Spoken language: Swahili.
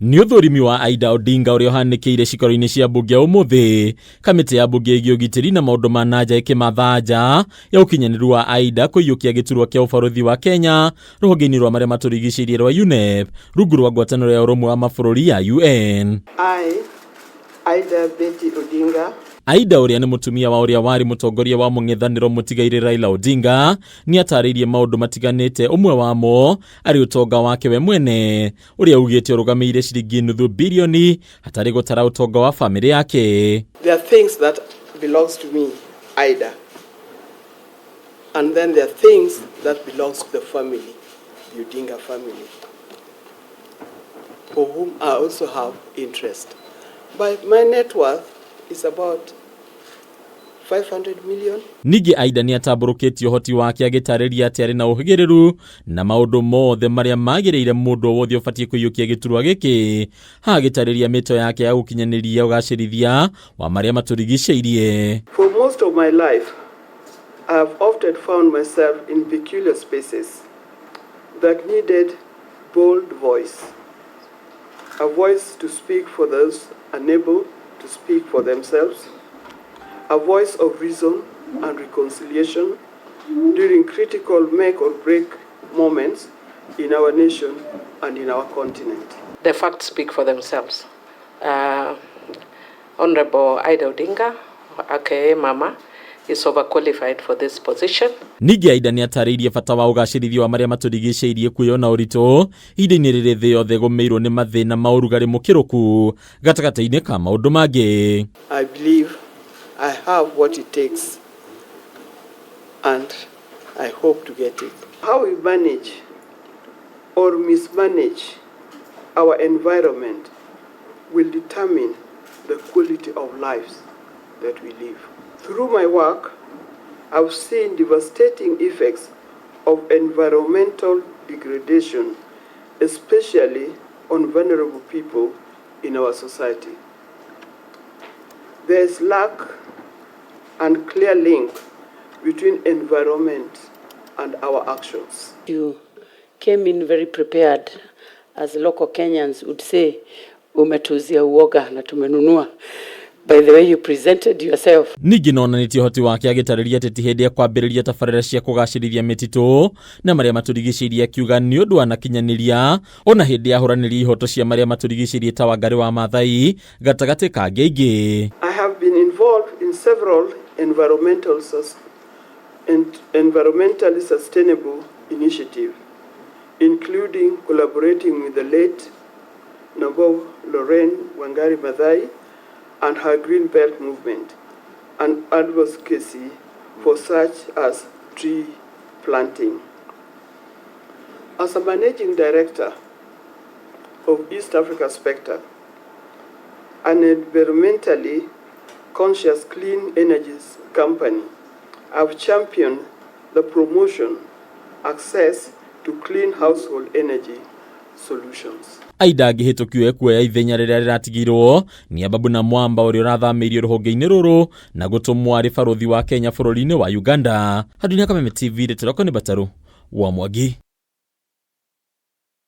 Ni uthurimi wa Aida Odinga uria uhanikire cikaro-ini cia mbunge umuthi. Kamiti ya mbunge ĩgiĩ ũgitĩri na maũndũ ma nanja ĩkĩmatha nja ya ũkinyanĩru wa Aida kũiyũkia gĩturwa kĩa ũbarũthi wa Kenya rũhonge-inĩ rwa marĩa matũrigicĩirie rwa UNEP rungu rwa ngwatanĩro ya ũrũmwe wa mabũrũri ya UN. Aida Betty Odinga. Aida uria ni mutumia wa uria wari mutongoria wa mũng'ethanĩro MUTIGAIRI RAILA Odinga ni atarĩirie maũndũ matiganĩte, umwe wamo ari utonga wake we mwene uria ugĩte ũrũgamĩire ciringi nuthu birioni hatarĩ gũtara utonga wa family yake. There are things that belongs to me, Aida, and then there are things that belongs to the family, the Odinga family, for whom I also have interest. But my net worth is about 500 million. Ningĩ Aida ni atamburũkĩtie ũhoti wake agĩtarĩria atĩ arĩ na ũhĩgĩrĩru na maũndũ mothe marĩa magĩrĩire mũndũ wothe ũbatiĩ kũiyũkia gĩturwa gĩkĩ, agĩtarĩria mĩto yake ya gũkinyanĩria ũgacĩrithia wa marĩa matũrigicĩirie. For most of my life, I have often found myself in peculiar spaces that needed bold voice. A voice to speak for those unable to speak for themselves, a voice of reason and reconciliation during critical make or break moments in our nation and in our continent. The facts speak for themselves. Honorable Aida Odinga, aka Mama, is overqualified for this position. Ningĩ Aida ni atarĩirie bata wa ũgacĩrithia wa marĩa matũrigicĩirie kuona ũritũ ihinda-inĩ rĩrĩ thĩ yothe gũmĩirwo nĩ mathĩna ma ũrugarĩ mũkĩrũku gatagatĩ-inĩ ka maũndũ mangĩ. I believe I have what it takes and I hope to get it. How we manage or mismanage our environment will determine the quality of lives that we live. Through my work, I've seen devastating effects of environmental degradation, especially on vulnerable people in our society. There is lack and clear link between environment and our actions. You came in very prepared, as local Kenyans would say, umetuzia uoga na tumenunua. By the way you presented yourself. Ningĩ nonanĩtie ũhoti wake agĩtarĩria atĩ ti hĩndĩ ya kwambĩrĩria tabarĩra cia kũgacĩrithia mĩtitũ na marĩa matũrigicĩirie, akiuga nĩ ũndũ wanakinyanĩria ona hĩndĩ ya hũranĩri ihoto cia marĩa matũrigicĩirie ta Wangari wa Maathai gatagatĩ ka angĩ aingĩ. I have been involved in several environmentally sustainable initiatives, including collaborating with the late Noble Lorraine Wangari Maathai and her Green Belt movement, and advocacy for such as tree planting. As a managing director of East Africa Spectre, an environmentally conscious clean energies company, I've championed the promotion, access to clean household energy solutions. Aida agĩhĩtũkio kuoya ithenya rĩrĩa rĩratigirwo ni Ababu na Mwamba ũrĩa ũrathamĩirio rũhonge-inĩ rũrũ na gũtũmwo arĩ barũthi wa Kenya bũrũri-inĩ wa Uganda. Handũ-inĩ ya Kameme TV, Ndeteroko nĩ Bataru wa Mwangi.